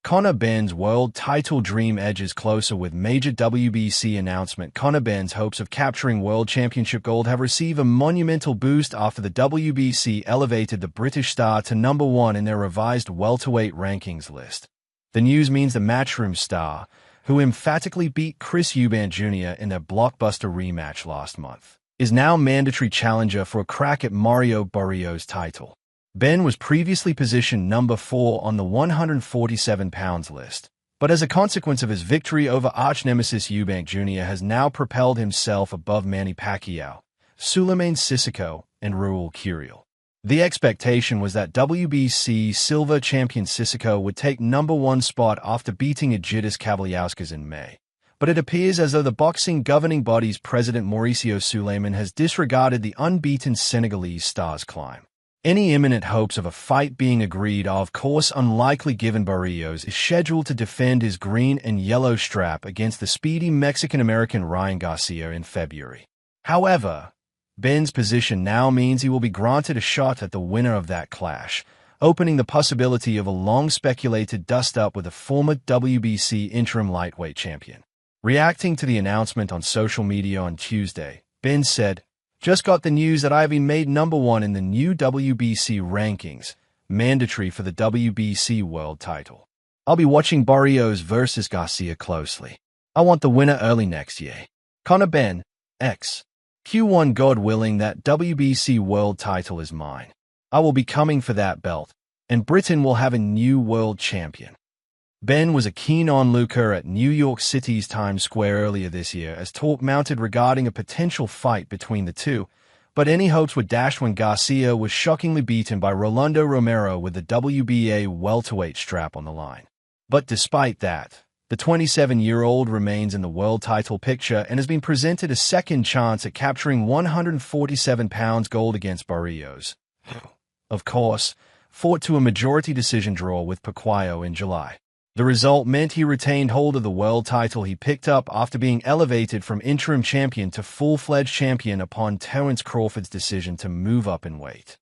Conor Benn's world title dream edges closer with major WBC announcement. Conor Benn's hopes of capturing World Championship gold have received a monumental boost after the WBC elevated the British star to #1 in their revised welterweight rankings list. The news means the Matchroom star, who emphatically beat Chris Eubank Jr. in their blockbuster rematch last month, is now mandatory challenger for a crack at Mario Barrios' title. Benn was previously positioned #4 on the 147-pounds list, but as a consequence of his victory over arch-nemesis Eubank Jr. has now propelled himself above Manny Pacquiao, Sulaiman Sissoko, and Raul Curiel. The expectation was that WBC silver champion Sissoko would take #1 spot after beating Egidijus Kavaliauskas in May, but it appears as though the boxing governing body's president Mauricio Sulaiman has disregarded the unbeaten Senegalese star's climb. Any imminent hopes of a fight being agreed are of course unlikely given Barrios is scheduled to defend his green and yellow strap against the speedy Mexican-American Ryan Garcia in February. However, Benn's position now means he will be granted a shot at the winner of that clash, opening the possibility of a long-speculated dust-up with a former WBC interim lightweight champion. Reacting to the announcement on social media on Tuesday, Benn said, "Just got the news that I've been made #1 in the new WBC rankings, mandatory for the WBC world title. I'll be watching Barrios versus Garcia closely. I want the winner early next year." Conor Benn, X. Q1 God willing that WBC world title is mine. I will be coming for that belt, and Britain will have a new world champion. Benn was a keen onlooker at New York City's Times Square earlier this year as talk mounted regarding a potential fight between the two, but any hopes were dashed when Garcia was shockingly beaten by Rolando Romero with the WBA welterweight strap on the line. But despite that, the 27-year-old remains in the world title picture and has been presented a second chance at capturing 147-pounds gold against Barrios, who, of course, fought to a majority decision draw with Pacquiao in July. The result meant he retained hold of the world title he picked up after being elevated from interim champion to full-fledged champion upon Terence Crawford's decision to move up in weight.